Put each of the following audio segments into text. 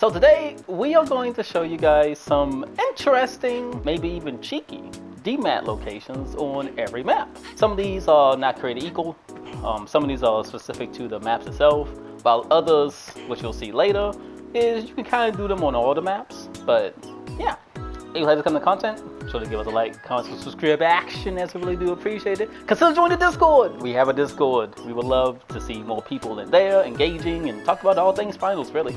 So today we are going to show you guys some interesting, maybe even cheeky Demat locations on every map. Some of these are not created equal. Some of these are specific to the maps itself, while others, which you'll see later, is you can kind of do them on all the maps. But yeah, if you like to come to content, be sure to give us a like, comment, subscribe action, as we really do appreciate it. Consider joining the Discord. We have a Discord. We would love to see more people in there engaging and talk about all things finals, really.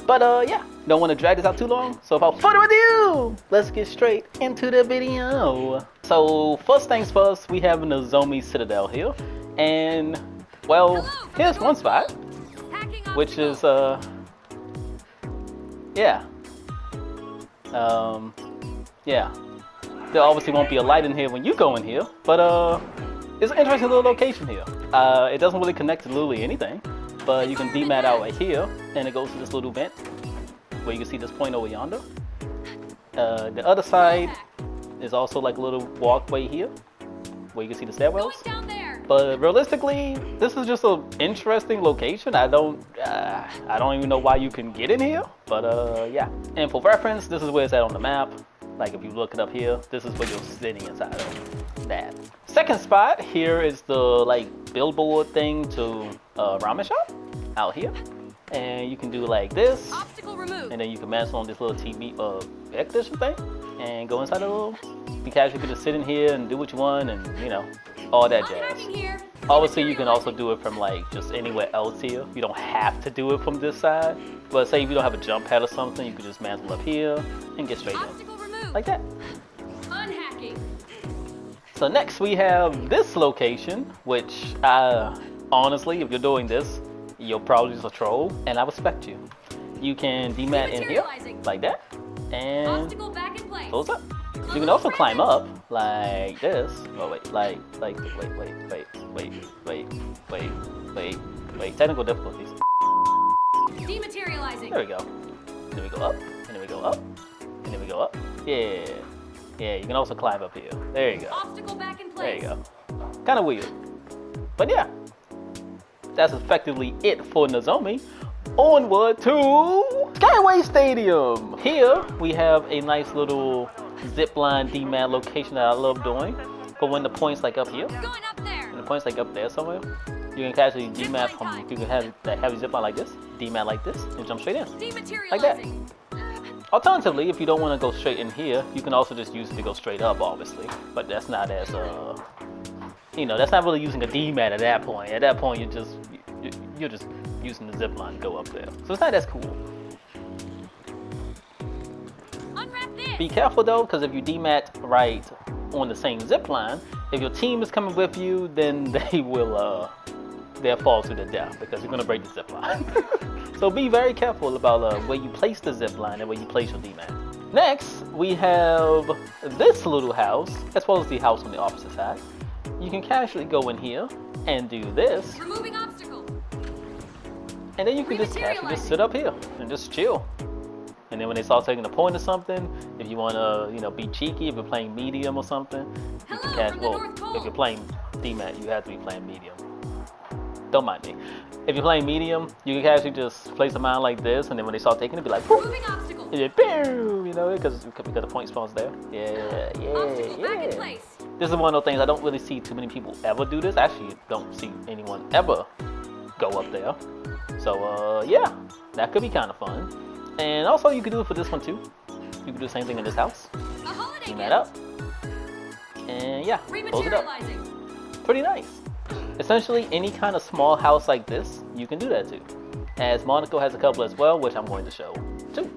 But yeah, don't want to drag this out too long, so without further ado, let's get straight into the video. So first things first, we have Nozomi Citadel here, and well, here's one spot, which is yeah, there obviously won't be a light in here when you go in here, but it's an interesting little location here. It doesn't really connect to literally anything. But you can demat out right here, and it goes to this little vent where you can see this point over yonder. The other side is also like a little walkway here where you can see the stairwells. But realistically, this is just an interesting location. I don't even know why you can get in here, but yeah. And for reference, this is where it's at on the map. Like if you look it up here, this is where you're sitting inside of that. Second spot here is the like billboard thing to ramen shop out here, and you can do like this, and then you can mess on this little TV air conditioner thing and go inside the little. You can actually just sit in here and do what you want, and you know, all that jazz. Obviously, you can also do it from like just anywhere else here. You don't have to do it from this side, but say if you don't have a jump pad or something, you can just mantle up here and get straight in like that. Unhacking. So next we have this location, which honestly, if you're doing this, you're probably just a troll, and I respect you. You can demat in here like that, and close up. You can also climb up like this. Oh wait, wait. Technical difficulties. Dematerializing. There we go. Then we go up, and then we go up, and then we go up. Yeah, you can also climb up here. There you go. Obstacle back in There place. you go. Kind of weird. But yeah, that's effectively it for Nozomi. Onward to Skyway Stadium. Here we have a nice little zipline demat location that I love doing. But when the point's like up here, Going up there. and the point's like up there somewhere, you can actually demat from, you can have that heavy zipline like this, demat like this, and jump straight in. Dematerializing. Like that. Alternatively, if you don't want to go straight in here, you can also just use it to go straight up, obviously. But that's not as, you know, that's not really using a demat at that point. At that point, you're just using the zip line to go up there. So it's not as cool. Unwrap this. Be careful though, because if you demat right on the same zip line, if your team is coming with you, then they will, they'll fall to their death because you're gonna break the zip line. So be very careful about where you place the zip line and where you place your demat. Next, we have this little house, as well as the house on the opposite side. You can casually go in here and do this, Removing obstacle. and then you can just casually just sit up here and just chill. And then when they start taking a point or something, if you want to, you know, be cheeky, if you're playing medium or something, you can catch. Well, if you're playing Demat, you have to be playing medium. Don't mind me. If you're playing medium, you can actually just place a mine like this, and then when they start taking it, be like, poof, Removing obstacle. and then, boom, you know, because the point spawns there. Yeah. Obstacle back in place. This is one of those things I don't really see too many people ever do this. Actually, don't see anyone ever go up there. So yeah, that could be kind of fun. And also, you could do it for this one too. You could do the same thing in this house. A holiday Clean gift. that up. And yeah, close it up. Rematerializing. Pretty nice. Essentially, any kind of small house like this, you can do that too. As Monaco has a couple as well, which I'm going to show too.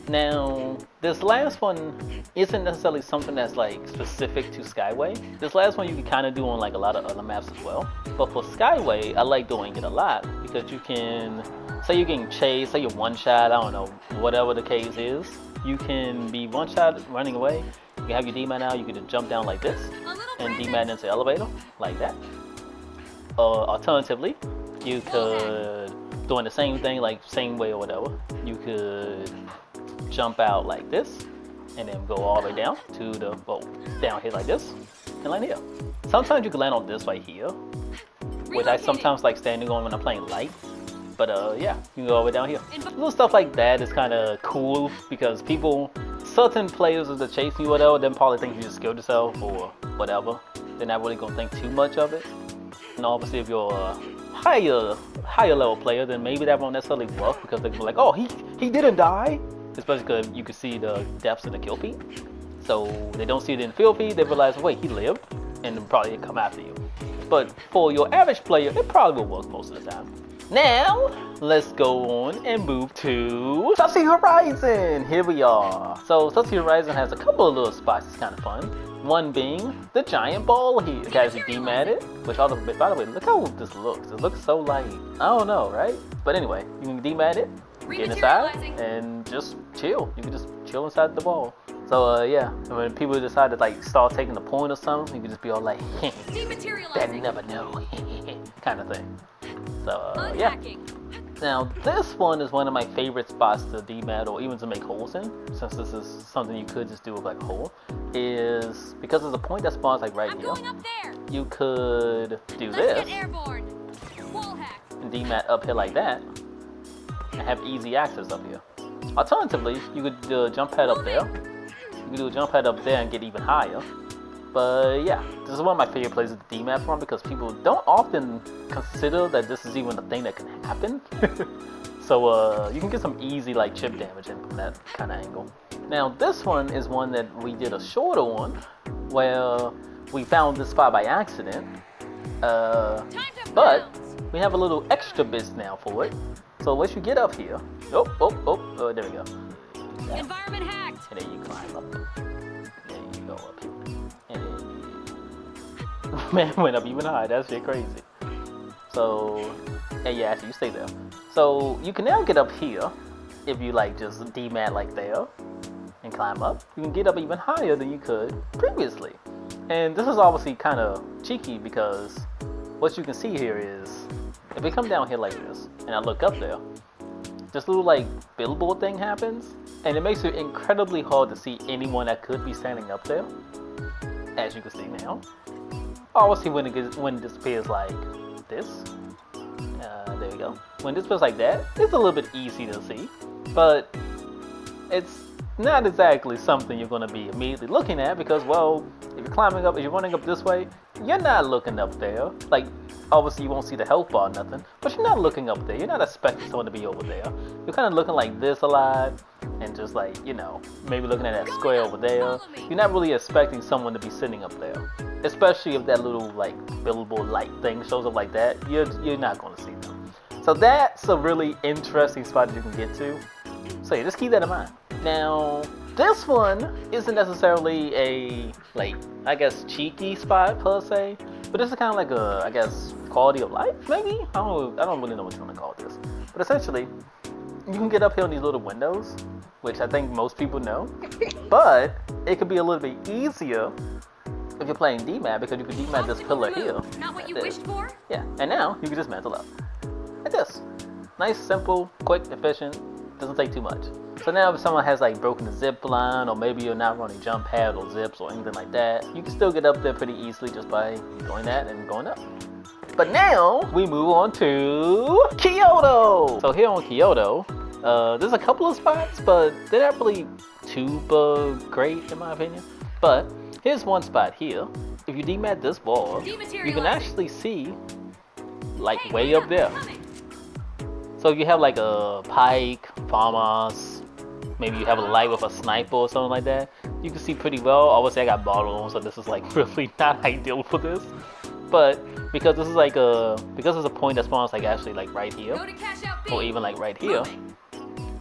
Now, this last one isn't necessarily something that's like specific to Skyway. This last one you can kind of do on like a lot of other maps as well. But for Skyway, I like doing it a lot because you can, say you're getting chased, say you're one shot, I don't know, whatever the case is. You can be one shot running away. You can have your demat now, you can just jump down like this and demat into the elevator like that. Alternatively, you could, doing the same thing, like same way or whatever, you could jump out like this and then go all the way down to the, well, down here like this and land here. Sometimes you can land on this right here, which I sometimes like standing on when I'm playing light. But yeah, you can go over down here. Little stuff like that is kind of cool because certain players that are chasing you, whatever, then probably think you just killed yourself or whatever. They're not really gonna think too much of it. And obviously, if you're a higher level player, then maybe that won't necessarily work because they're gonna be like, oh, he didn't die. Especially because you can see the deaths in the kill feed. So they don't see it in the kill feed. They realize, wait, he lived, and then probably come after you. But for your average player, it probably will work most of the time. Now, let's go on and move to Syshorizion. Here we are. So Syshorizion has a couple of little spots that's kind of fun. One being the giant ball here. You guys demat it, which by the way, look how this looks. It looks so like, I don't know, right? But anyway, you can demat it, get inside, and just chill. You can just chill inside the ball. So yeah, and when people decide to like start taking the point or something, you can just be all like, that never know, kind of thing. So yeah. Now this one is one of my favorite spots to demat or even to make holes in, since this is something you could just do with like a hole, is because there's a point that spawns like right here. You could do this and demat up here like that and have easy access up here. Alternatively, you could jump pad up there. You can do a jump pad up there and get even higher. But yeah, this is one of my favorite places to demat from because people don't often consider that this is even a thing that can happen. So you can get some easy like chip damage in from that kind of angle. Now this one is one that we did a shorter one where we found this spot by accident. But we have a little extra bits now for it. So once you get up here, oh, there we go. Yeah. Environment hacked. And then you climb up. Then you go up here. And then man went up even higher. That shit crazy. So, and yeah, actually you stay there. So you can now get up here if you like just demat like there and climb up. You can get up even higher than you could previously. And this is obviously kind of cheeky because what you can see here is if we come down here like this and I look up there, this little like billboard thing happens, and it makes it incredibly hard to see anyone that could be standing up there, as you can see now. Obviously, when it disappears like this, there we go. When it disappears like that, it's a little bit easy to see, but it's not exactly something you're going to be immediately looking at because, well, if you're running up this way, you're not looking up there. Like, obviously you won't see the health bar or nothing, but you're not looking up there. You're not expecting someone to be over there. You're kind of looking like this a lot and just like, you know, maybe looking at that square over there. You're not really expecting someone to be sitting up there, especially if that little like billboard light thing shows up like that. You're not going to see them. So that's a really interesting spot that you can get to. So yeah, just keep that in mind. Now, this one isn't necessarily a, like, I guess cheeky spot per se, but this is kind of like a, I guess, quality of life, maybe? I don't really know what you want to call this. But essentially, you can get up here on these little windows, which I think most people know, but it could be a little bit easier if you're playing Demat because you can Demat this pillar here. Not what you wished for? Yeah, and now you can just mantle up. Like this. Nice, simple, quick, efficient, doesn't take too much. So now if someone has like broken the zip line, or maybe you're not running jump pad or zips or anything like that, you can still get up there pretty easily just by doing that and going up. But now we move on to Kyoto. So here on Kyoto, there's a couple of spots, but they're not really too great in my opinion. But here's one spot here. If you demat this ball, you can actually see like way up there. So if you have like a pike, farmers, maybe you have a light with a sniper or something like that, you can see pretty well. Obviously I got bottle on, so this is like really not ideal for this. But because this is like because there's a point that spawns like actually like right here, or even like right here,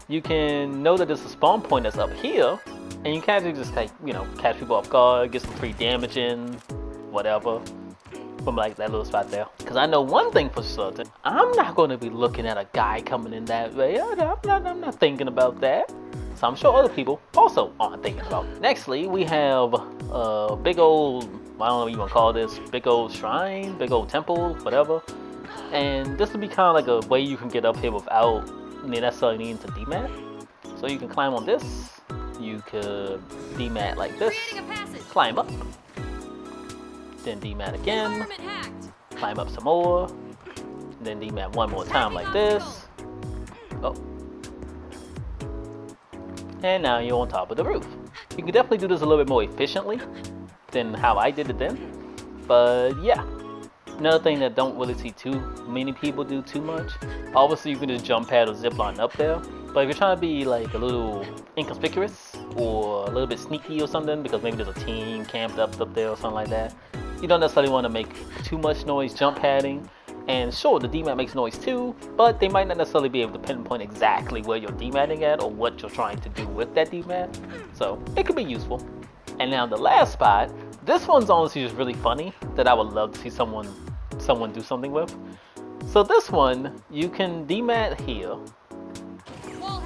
you can know that there's a spawn point that's up here, and you can actually just like, you know, catch people off guard, get some free damage in, whatever, from like that little spot there. Because I know one thing for certain, I'm not going to be looking at a guy coming in that way. I'm not thinking about that. So I'm sure other people also aren't thinking about it. Nextly, we have a big old, I don't know what you want to call this, big old shrine, big old temple, whatever. And this would be kind of like a way you can get up here without necessarily needing to demat. So you can climb on this, you could demat like this, climb up, then demat again, climb up some more, then demat one more time like this, and now you're on top of the roof. You can definitely do this a little bit more efficiently than how I did it then, but yeah. Another thing that don't really see too many people do too much, obviously you can just jump pad or zip line up there, but if you're trying to be like a little inconspicuous or a little bit sneaky or something, because maybe there's a team camped up there or something like that, you don't necessarily want to make too much noise jump padding. And sure, the Demat makes noise too, but they might not necessarily be able to pinpoint exactly where you're Dematting at or what you're trying to do with that Demat, so it could be useful. And now the last spot, this one's honestly just really funny that I would love to see someone do something with. So this one, you can Demat here,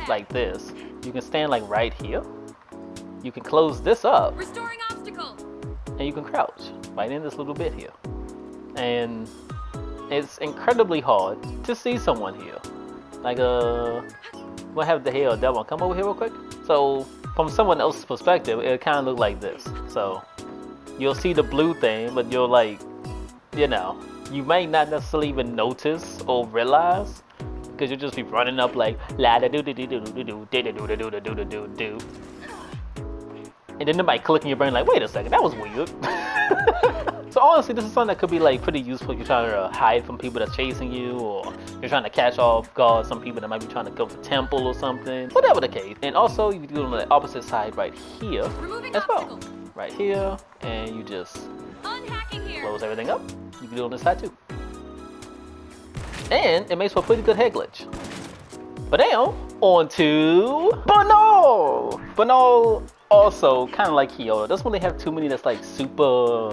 like this. You can stand like right here. You can close this up. Restoring obstacle. And you can crouch right in this little bit here. And it's incredibly hard to see someone here. Like we'll have the hair devil come over here real quick. So from someone else's perspective, it kind of look like this. So you'll see the blue thing, but you're like, you know, you might not necessarily even notice or realize because you'll just be running up like la da do do do do do do do do do do do do do, and then it might click in your brain like, wait a second, that was weird. So honestly, this is something that could be like pretty useful if you're trying to hide from people that's chasing you, or you're trying to catch off guard some people that might be trying to go to the temple or something, whatever the case. And also you can do it on the opposite side right here as well. Right here, and you just close everything up. You can do it on this side too. And it makes for a pretty good head glitch. But now, on to Bernal! Bernal also kind of like Kyoto. Doesn't really have too many that's like super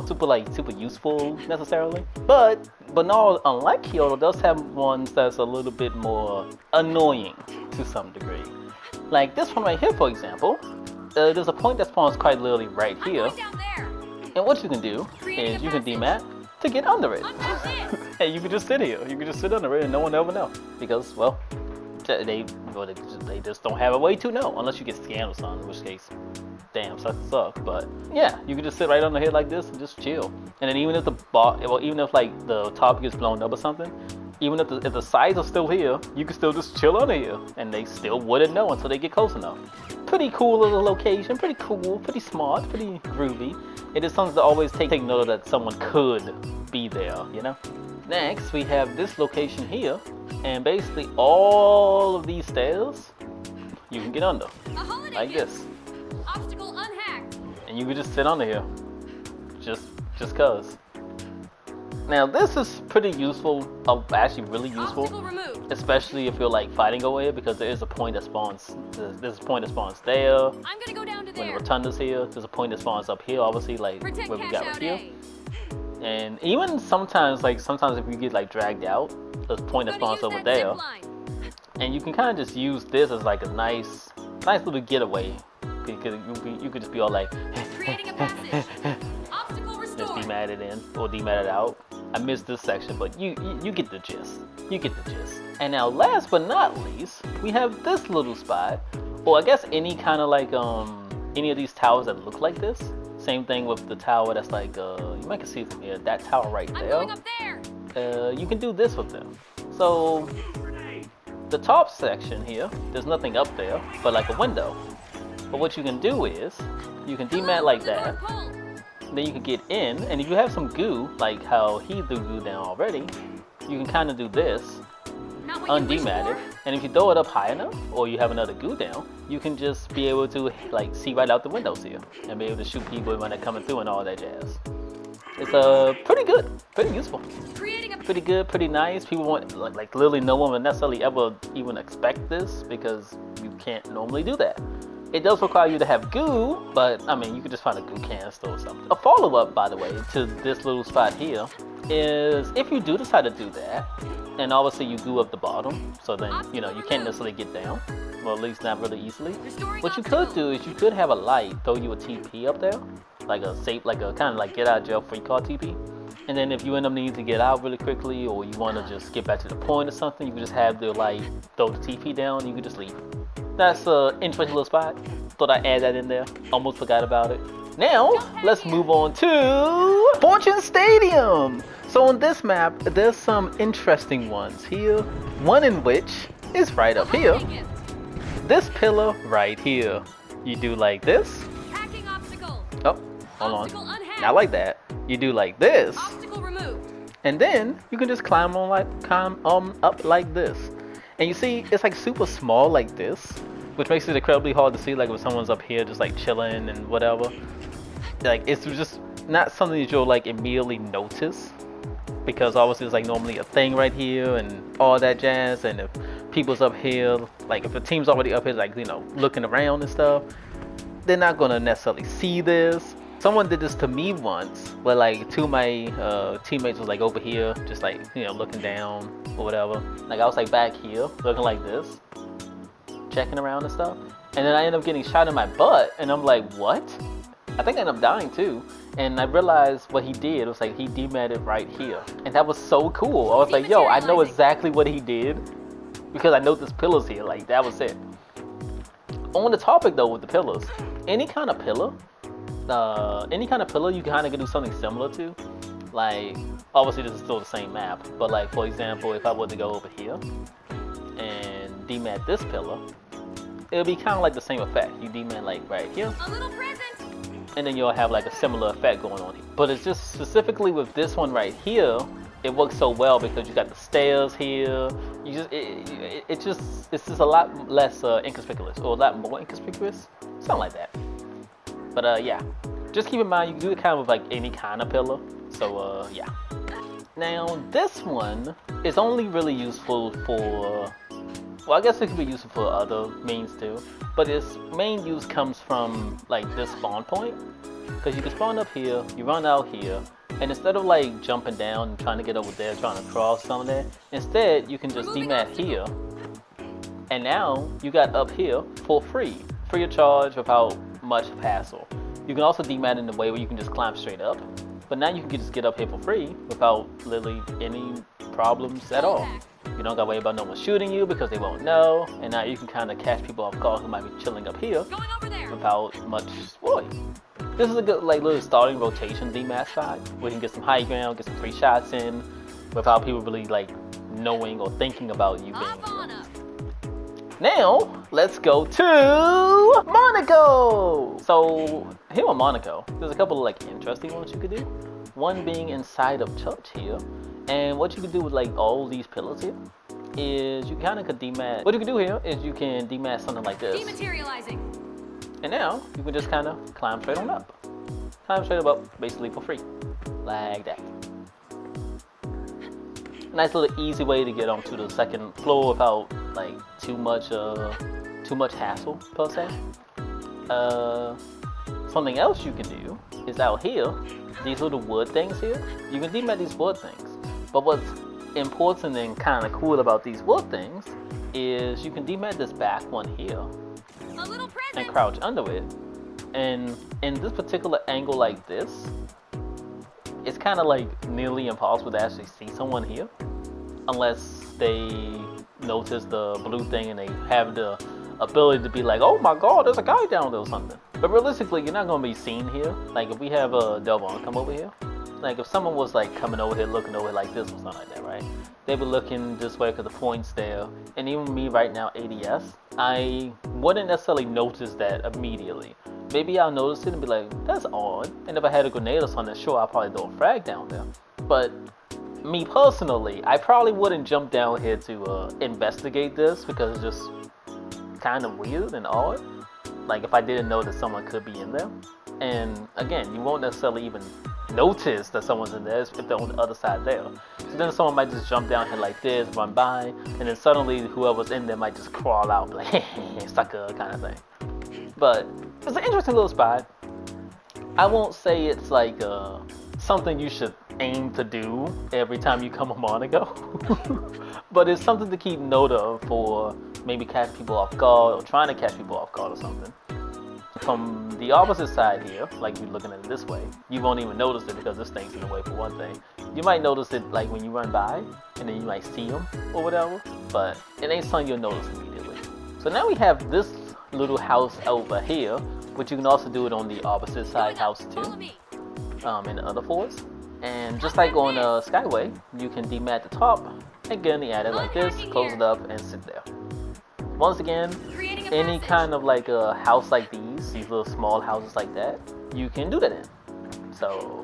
useful necessarily. But Bernal, unlike Kyoto, does have ones that's a little bit more annoying to some degree. Like this one right here, for example. There's a point that spawns quite literally right here. And what you can do is you can Demat to get under it. And you can just sit here. You can just sit under it and no one will ever know. Because, well, they just don't have a way to know unless you get scanned or something, in which case, damn, suck. But yeah, you can just sit right under here like this and just chill. And then even if even if like the top gets blown up or something, even if the sides are still here, you can still just chill under here, and they still wouldn't know until they get close enough. Pretty cool little location, pretty cool, pretty smart, pretty groovy. It is something to always take note of that someone could be there, you know? Next, we have this location here, and basically all of these stairs, you can get under, like this. Obstacle unhacked. And you can just sit under here, just cause. Now this is pretty useful, actually really useful, especially if you're like fighting over here, because there is a point that spawns, there's a point that spawns there. I'm gonna go down to there. When the rotunda's here, there's a point that spawns up here, obviously, like Protect where we got right here. A. And even sometimes if you get like dragged out, there's a point that spawns over there. And you can kind of just use this as like a nice little getaway, because you could just be all like, Creating a passage. Obstacle restored. just Demat it in or Demat it out. I missed this section, but you get the gist. You get the gist. And now last but not least, we have this little spot, or I guess any kind of like any of these towers that look like this. Same thing with the tower that's like you might can see it from here. That tower right there. I'm going up there. You can do this with them. So the top section here, there's nothing up there but like a window. But what you can do is you can Demat like that. Then you can get in, and if you have some goo, like how he threw goo down already, you can kind of do this, undemat it, and if you throw it up high enough, or you have another goo down, you can just be able to like see right out the windows here, and be able to shoot people when they're coming through and all that jazz. It's pretty good, pretty useful, pretty good, pretty nice. People want like literally no one would necessarily ever even expect this, because you can't normally do that. It does require you to have goo, but I mean, you could just find a goo canister or something. A follow-up, by the way, to this little spot here is if you do decide to do that, and obviously you goo up the bottom, so then, you know, you can't necessarily get down, well, at least not really easily. What you could do is you could have a light throw you a TP up there, like a safe, like a kind of like get out of jail free card TP. And then if you end up needing to get out really quickly, or you want to just get back to the point or something, you can just have the light throw the TP down, and you can just leave. That's an interesting little spot. Thought I'd add that in there. Almost forgot about it. Now, let's move on to Fortune Stadium. So on this map, there's some interesting ones here. One in which is right up here. this pillar right here, you do like this. Hacking obstacle. Oh, hold Obstacle on. unhacked. Not like that. You do like this, Obstacle removed. and then you can just climb up like this. And you see, it's like super small like this, which makes it incredibly hard to see. Like if someone's up here just like chilling and whatever. Like it's just not something that you'll like immediately notice, because obviously it's like normally a thing right here and all that jazz. And if people's up here, like if the team's already up here, like, you know, looking around and stuff, they're not gonna necessarily see this. Someone did this to me once, where like two of my teammates was like over here, just like, you know, looking down or whatever. Like I was like back here, looking like this, checking around and stuff. And then I ended up getting shot in my butt, and I'm like, what? I think I ended up dying too. And I realized what he did was like he dematted right here. And that was so cool. I was like, yo, I know exactly what he did, because I know this pillar's here. Like that was it. On the topic though with the pillars, any kind of pillar you kind of can do something similar to. Like obviously this is still the same map, but like for example, if I were to go over here and demat this pillar, it'll be kind of like the same effect. You demat like right here, A little present. and then you'll have like a similar effect going on here. But it's just specifically with this one right here, it works so well because you got the stairs here. You just it's just a lot less inconspicuous, or a lot more inconspicuous, something like that. But yeah, just keep in mind you can do it kind of with like any kind of pillar. So yeah. Now this one is only really useful for, well, I guess it could be useful for other means too, but its main use comes from like this spawn point, because you can spawn up here, you run out here, and instead of like jumping down and trying to get over there, trying to cross something there, instead you can just demat here, and now you got up here for free of charge, without much hassle. You can also demat in a way where you can just climb straight up, but now you can just get up here for free without literally any problems at all. You don't gotta worry about no one shooting you because they won't know, and now you can kind of catch people off guard who might be chilling up here Going over there. without much spoil. This is a good like little starting rotation demat spot where you can get some high ground, get some free shots in without people really like knowing or thinking about you being Hop on here. up. Now let's go to Monaco. So here in Monaco, there's a couple of like interesting ones you could do. One being inside of church here. And what you can do with like all these pillars here is you kind of could demat. What you can do here is you can demat something like this. Dematerializing. And now you can just kind of climb straight on up. Climb straight up basically for free. Like that. Nice little easy way to get onto the second floor without like too much hassle per se. Something else you can do is out here, these little wood things here. You can demat these wood things. But what's important and kind of cool about these wood things is you can demat this back one here A little present. and crouch under it. And in this particular angle like this, it's kind of like nearly impossible to actually see someone here unless they notice the blue thing and they have the ability to be like, oh my god, there's a guy down there or something. But realistically, you're not going to be seen here. Like if we have a Delvon come over here, like if someone was like coming over here, looking over here like this or something like that, right? They were looking this way because the point's there. And even me right now, ADS, I wouldn't necessarily notice that immediately. Maybe I'll notice it and be like, that's odd. And if I had a grenade or something, sure, I'll probably throw a frag down there. But me personally, I probably wouldn't jump down here to investigate this because it's just kind of weird and odd. Like if I didn't know that someone could be in there. And again, you won't necessarily even notice that someone's in there if they're on the other side there. So then someone might just jump down here like this, run by, and then suddenly whoever's in there might just crawl out like, sucker kind of thing. But it's an interesting little spot. I won't say it's like something you should aim to do every time you come to Monaco. But it's something to keep note of for maybe catching people off guard or trying to catch people off guard or something. From the opposite side here, like you're looking at it this way, you won't even notice it because this thing's in the way for one thing. You might notice it like when you run by and then you might see them or whatever, but it ain't something you'll notice immediately. So now we have this little house over here, which you can also do it on the opposite side house Follow too, me. in the other floors. And just like on Skyway, you can demat the top and get in the attic like this, close it up, and sit there. once again, Creating a any passage. kind of like a house like these little small houses like that, you can do that in. So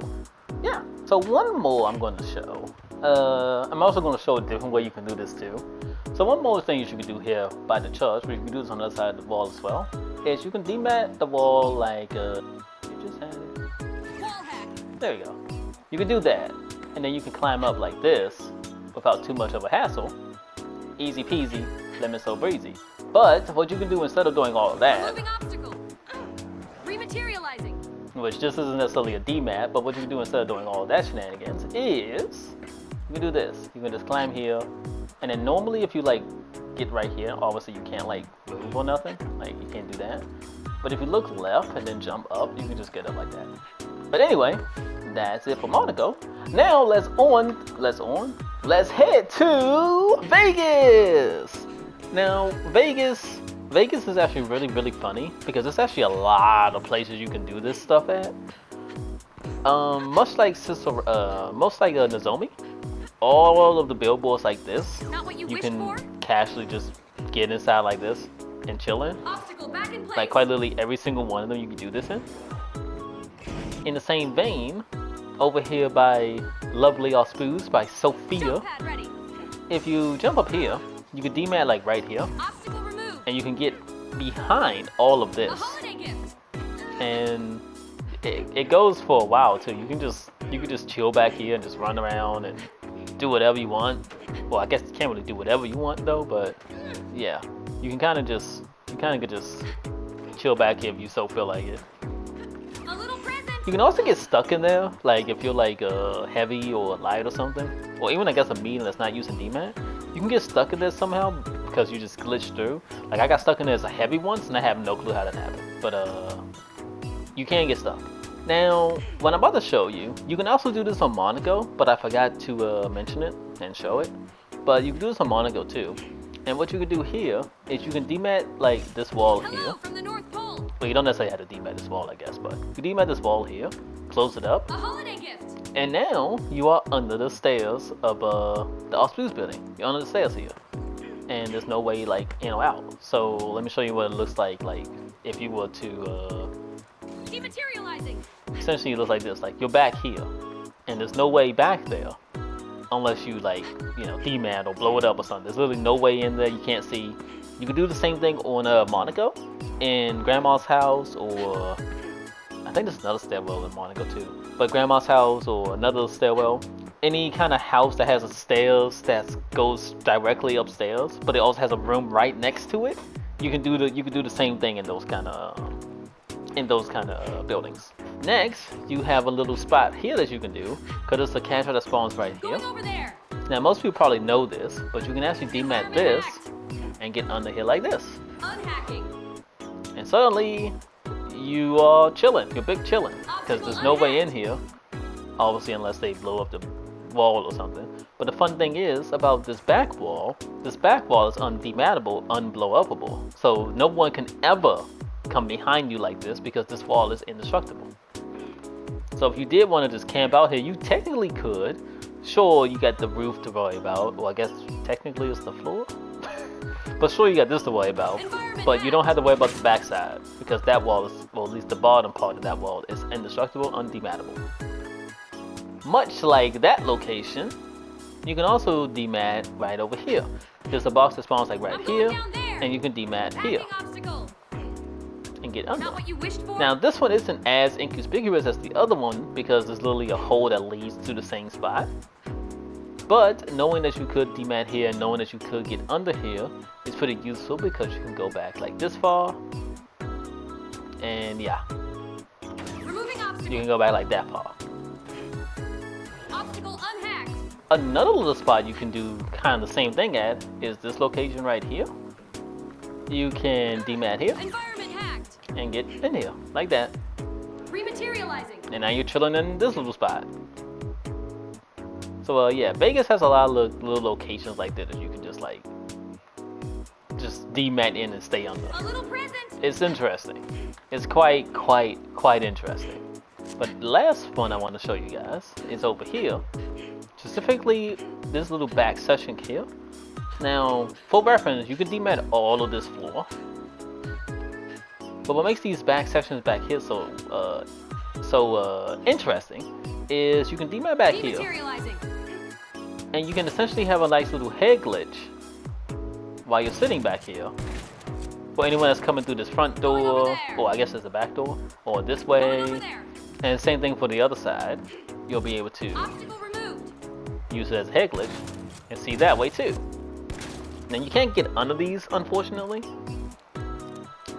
yeah. So one more I'm going to show. I'm also going to show a different way you can do this too. So one more thing you can do here by the church, but you can do this on the other side of the wall as well, is you can demat the wall like you just had it. Wall hack. There you go. You can do that, and then you can climb up like this without too much of a hassle. Easy peasy, lemon so breezy. But what you can do instead of doing all of that, Removing obstacle. Rematerializing. which this isn't necessarily a demat, but what you can do instead of doing all of that shenanigans is you can do this. You can just climb here, and then normally if you like get right here, obviously you can't like move or nothing, like you can't do that. But if you look left and then jump up, you can just get up like that. But anyway, that's it for Monaco. Now let's head to Vegas. Now Vegas is actually really funny because there's actually a lot of places you can do this stuff at. Much like Nozomi, all of the billboards like this, Not what you you wished can for? casually just get inside like this and chillin'. Obstacle back in place. Like quite literally every single one of them you can do this in. In the same vein, over here by Lovely Auspuse by Sophia, Jump pad ready. if you jump up here, you can demat like right here, Obstacle removed. and you can get behind all of A this. holiday gift. And it goes for a while too. You can just chill back here and just run around and do whatever you want. Well, I guess you can't really do whatever you want though, but yeah, you can kind of just chill back here if you so feel like it. A little present. You can also get stuck in there, like if you're like heavy or light or something, or even I guess a medium that's not using demat. You can get stuck in there somehow because you just glitch through. Like I got stuck in there as a heavy once, and I have no clue how that happened. But you can get stuck. Now, what I'm about to show you, you can also do this on Monaco, but I forgot to mention it and show it. But you can do this on Monaco too. And what you can do here is you can demat like this wall here. Hello from the North Pole. Well, you don't necessarily have to demat this wall, I guess, but you can demat this wall here, close it up, A holiday gift. and now you are under the stairs of the Auspuse building. You're under the stairs here, and there's no way like in or out. So let me show you what it looks like if you were to Dematerializing. essentially it looks like this. Like you're back here, and there's no way back there unless you like demat or blow it up or something. There's literally no way in there. You can't see. You can do the same thing on Monaco in Grandma's house, or I think there's another stairwell in Monaco too. But Grandma's house or another stairwell, any kind of house that has a stairs that goes directly upstairs, but it also has a room right next to it. You can do the same thing in those kind of buildings. Next, you have a little spot here that you can do because it's a catcher that spawns right here. Going over there. Now most people probably know this, but you can actually demat Environment this hacked. and get under here like this. Unhacking. And suddenly, you are chilling. You're big chilling. Because there's no way in here. Obviously, unless they blow up the wall or something. But the fun thing is about this back wall is undematable, unblow-upable. So no one can ever come behind you like this because this wall is indestructible. So if you did want to just camp out here, you technically could. Sure, you got the roof to worry about. Well, I guess technically it's the floor. But sure, you got this to worry about. But you don't have to worry about the backside because that wall is, well, at least the bottom part of that wall is indestructible, undematable. Much like that location, you can also demat right over here. There's a box that spawns like right here, and you can demat here Obstacle. and get under. Not what you wished for. Now this one isn't as inconspicuous as the other one because there's literally a hole that leads to the same spot. But knowing that you could demat here and knowing that you could get under here is pretty useful because you can go back like this far. And yeah, Removing obstacle. you can go back like that far. Obstacle unhacked. Another little spot you can do kind of the same thing at is this location right here. You can demat here Environment hacked. and get in here like that. Rematerializing. And now you're chilling in this little spot. So yeah, Vegas has a lot of little locations like that you can just demat in and stay under. A little present. It's interesting. It's quite interesting. But the last one I want to show you guys is over here. Specifically this little back section here. Now, for reference, you can demat all of this floor. But what makes these back sections back here so interesting is you can demat back here, Dematerializing. and you can essentially have a nice little head glitch while you're sitting back here. For anyone that's coming through this front door, or I guess it's the back door, or this Going way, over there. and same thing for the other side. You'll be able to Obstacle removed. use it as a head glitch and see that way too. Now you can't get under these, unfortunately.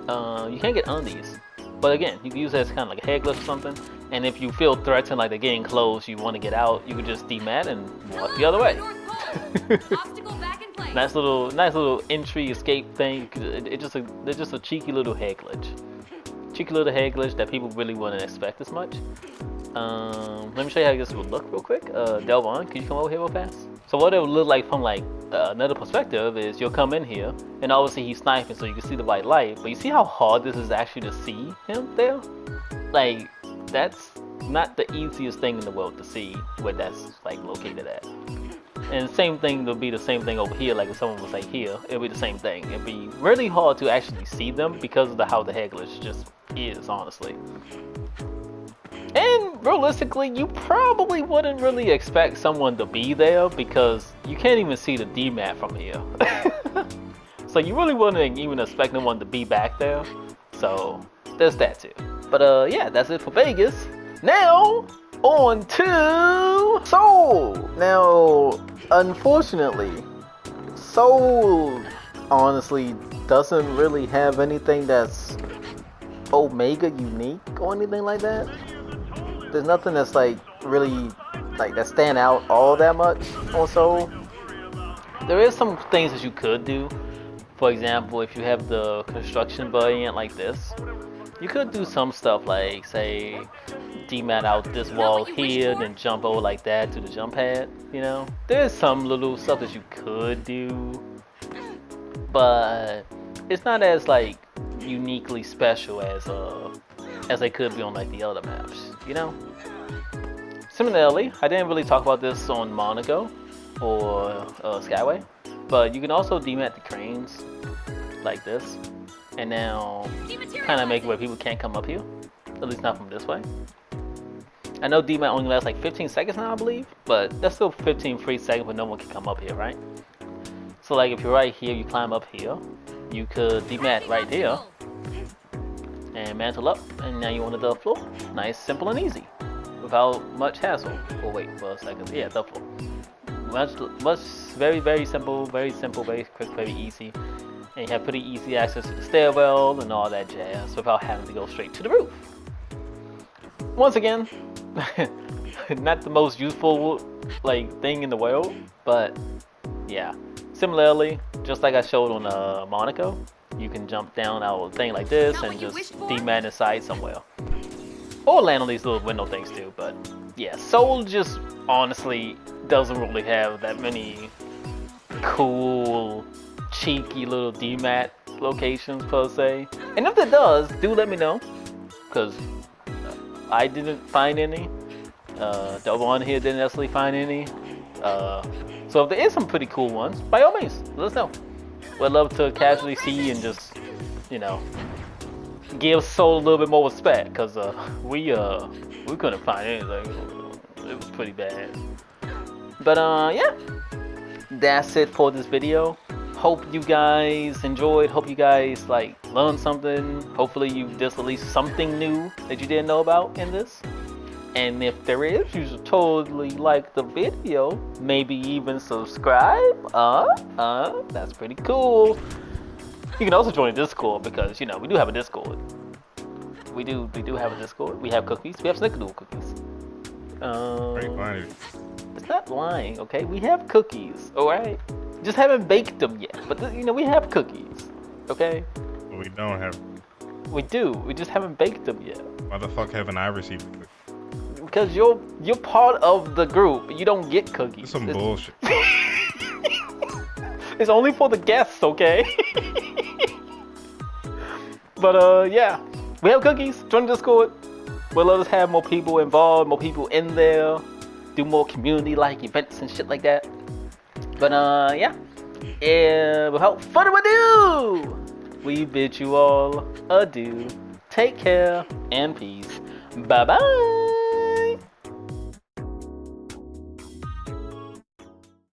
You can't get under these, but again, you can use it as kind of like a head glitch or something. And if you feel threatened, like they're getting close, you want to get out, you can just demat and walk the other way. North Pole. Obstacle back in place. Nice little entry escape thing. It's just a cheeky little head glitch. Cheeky little head glitch that people really wouldn't expect as much. Let me show you how this would look real quick. Delvon, can you come over here real fast? So what it would look like from like another perspective is you'll come in here, and obviously he's sniping, so you can see the white light. But you see how hard this is actually to see him there? Like, that's not the easiest thing in the world to see where that's like located at. And same thing will be the same thing over here. Like if someone was like here, it'll be the same thing. It'd be really hard to actually see them because of how the head glitch just is, honestly. And realistically, you probably wouldn't really expect someone to be there because you can't even see the demat from here. So you really wouldn't even expect no one to be back there. So there's that too. But yeah, that's it for Vegas. Now on to Seoul. Now, unfortunately, Seoul honestly doesn't really have anything that's Omega unique or anything like that. There's nothing that's like really like that stand out all that much on Seoul. There is some things that you could do. For example, if you have the construction variant like this, you could do some stuff like, say, demat out this wall here, then jump over like that to the jump pad, you know? There's some little stuff that you could do, but it's not as like uniquely special as they could be on like the other maps, you know? Similarly, I didn't really talk about this on Monaco or Skyway, but you can also demat the cranes like this, and now kind of make it where people can't come up here, at least not from this way. I know demat only lasts like 15 seconds now, I believe, but that's still 15 free seconds when no one can come up here, right? So like if you're right here, you climb up here, you could demat right here and mantle up, and now you're on the third floor. Nice, simple, and easy without much hassle. Oh wait for a second. Yeah, third floor. Much, very simple, very quick, very easy. And you have pretty easy access to the stairwell and all that jazz without having to go straight to the roof. Once again, not the most useful like thing in the world, but yeah. Similarly, just like I showed on Monaco, you can jump down our thing like this and just demat inside somewhere. Or land on these little window things too, but yeah, Seoul just honestly doesn't really have that many cool, cheeky little demat locations per se. And if it does, do let me know, because I didn't find any. Delvon here didn't necessarily find any. So if there is some pretty cool ones, by all means, let us know. We'd love to casually see and just, you know, give Seoul a little bit more respect, because we couldn't find anything. It was pretty bad. But yeah, that's it for this video. Hope you guys enjoyed. Hope you guys like learned something. Hopefully there's at least something new that you didn't know about in this. And if there is, you should totally like the video. Maybe even subscribe. That's pretty cool. You can also join Discord, because you know we do have a Discord. We do have a Discord. We have cookies. We have snickerdoodle cookies. It's not lying, okay? We have cookies, all right? Just haven't baked them yet, but you know we have cookies, okay? But we don't have. We do. We just haven't baked them yet. Why the fuck haven't I received the cookies? Because you're part of the group. You don't get cookies. That's some bullshit. It's only for the guests, okay? But yeah, we have cookies. Join the Discord. We'll let us have more people involved, more people in there, do more community-like events and shit like that. But yeah, And without further ado, we bid you all adieu. Take care and peace. Bye bye.